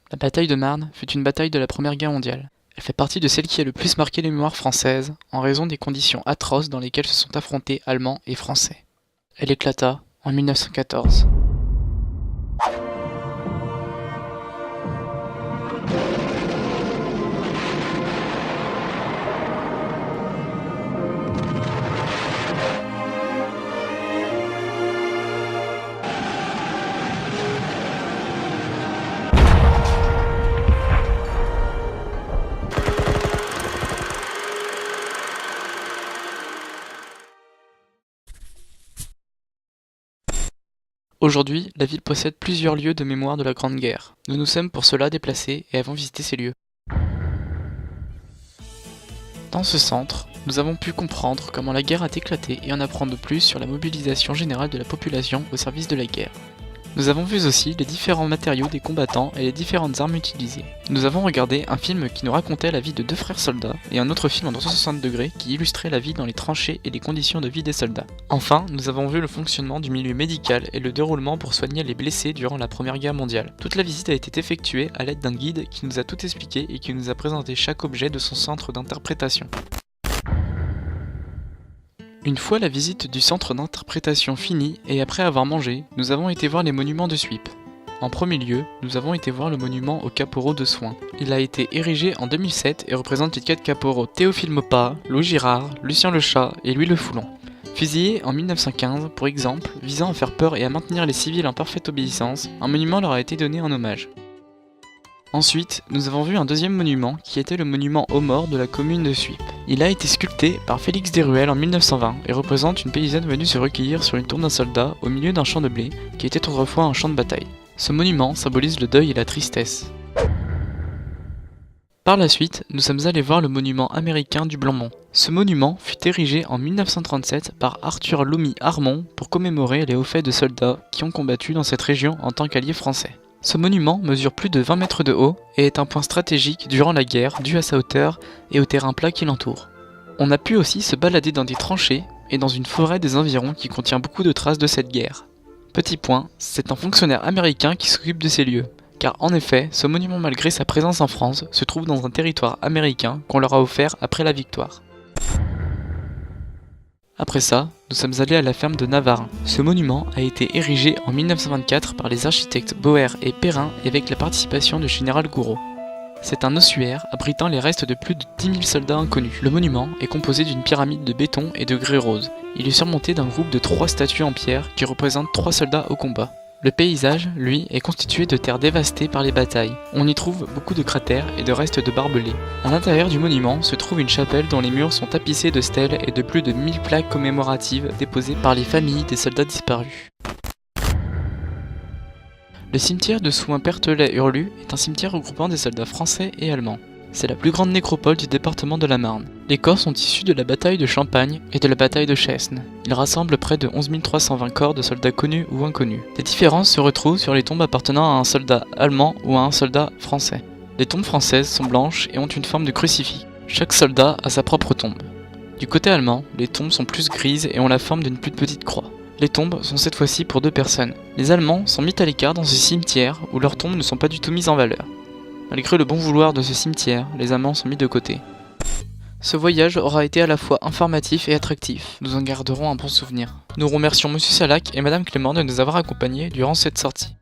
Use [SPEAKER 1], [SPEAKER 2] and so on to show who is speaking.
[SPEAKER 1] La bataille de Marne fut une bataille de la Première Guerre mondiale. Elle fait partie de celles qui a le plus marqué les mémoires françaises, en raison des conditions atroces dans lesquelles se sont affrontés Allemands et Français. Elle éclata en 1914. Aujourd'hui, la ville possède plusieurs lieux de mémoire de la Grande Guerre. Nous nous sommes pour cela déplacés et avons visité ces lieux. Dans ce centre, nous avons pu comprendre comment la guerre a éclaté et en apprendre plus sur la mobilisation générale de la population au service de la guerre. Nous avons vu aussi les différents matériaux des combattants et les différentes armes utilisées. Nous avons regardé un film qui nous racontait la vie de deux frères soldats et un autre film en 360 degrés qui illustrait la vie dans les tranchées et les conditions de vie des soldats. Enfin, nous avons vu le fonctionnement du milieu médical et le déroulement pour soigner les blessés durant la Première Guerre mondiale. Toute la visite a été effectuée à l'aide d'un guide qui nous a tout expliqué et qui nous a présenté chaque objet de son centre d'interprétation. Une fois la visite du centre d'interprétation finie et après avoir mangé, nous avons été voir les monuments de Suippes. En premier lieu, nous avons été voir le monument aux caporaux de soins. Il a été érigé en 2007 et représente les 4 caporaux Théophile Maupas, Louis Girard, Lucien Lechat et Louis Le Foulon. Fusillés en 1915, pour exemple, visant à faire peur et à maintenir les civils en parfaite obéissance, un monument leur a été donné en hommage. Ensuite, nous avons vu un deuxième monument qui était le monument aux morts de la commune de Suippes. Il a été sculpté par Félix Desruelles en 1920 et représente une paysanne venue se recueillir sur une tombe d'un soldat au milieu d'un champ de blé qui était autrefois un champ de bataille. Ce monument symbolise le deuil et la tristesse. Par la suite, nous sommes allés voir le monument américain du Blanc-Mont. Ce monument fut érigé en 1937 par Arthur Lomy Armon pour commémorer les hauts faits de soldats qui ont combattu dans cette région en tant qu'alliés français. Ce monument mesure plus de 20 mètres de haut et est un point stratégique durant la guerre dû à sa hauteur et au terrain plat qui l'entoure. On a pu aussi se balader dans des tranchées et dans une forêt des environs qui contient beaucoup de traces de cette guerre. Petit point, c'est un fonctionnaire américain qui s'occupe de ces lieux, car en effet, ce monument malgré sa présence en France se trouve dans un territoire américain qu'on leur a offert après la victoire. Après ça, nous sommes allés à la ferme de Navarin. Ce monument a été érigé en 1924 par les architectes Boer et Perrin et avec la participation du général Gouraud. C'est un ossuaire abritant les restes de plus de 10 000 soldats inconnus. Le monument est composé d'une pyramide de béton et de grès rose. Il est surmonté d'un groupe de 3 statues en pierre qui représentent 3 soldats au combat. Le paysage, lui, est constitué de terres dévastées par les batailles. On y trouve beaucoup de cratères et de restes de barbelés. À l'intérieur du monument se trouve une chapelle dont les murs sont tapissés de stèles et de plus de 1000 plaques commémoratives déposées par les familles des soldats disparus. Le cimetière de Souin-Perthelet-Hurlu est un cimetière regroupant des soldats français et allemands. C'est la plus grande nécropole du département de la Marne. Les corps sont issus de la bataille de Champagne et de la bataille de Chesne. Il rassemble près de 11 320 corps de soldats connus ou inconnus. Des différences se retrouvent sur les tombes appartenant à un soldat allemand ou à un soldat français. Les tombes françaises sont blanches et ont une forme de crucifix. Chaque soldat a sa propre tombe. Du côté allemand, les tombes sont plus grises et ont la forme d'une plus petite croix. Les tombes sont cette fois-ci pour 2 personnes. Les Allemands sont mis à l'écart dans ce cimetière où leurs tombes ne sont pas du tout mises en valeur. Malgré le bon vouloir de ce cimetière, les Allemands sont mis de côté. Ce voyage aura été à la fois informatif et attractif. Nous en garderons un bon souvenir. Nous remercions Monsieur Salac et Madame Clément de nous avoir accompagnés durant cette sortie.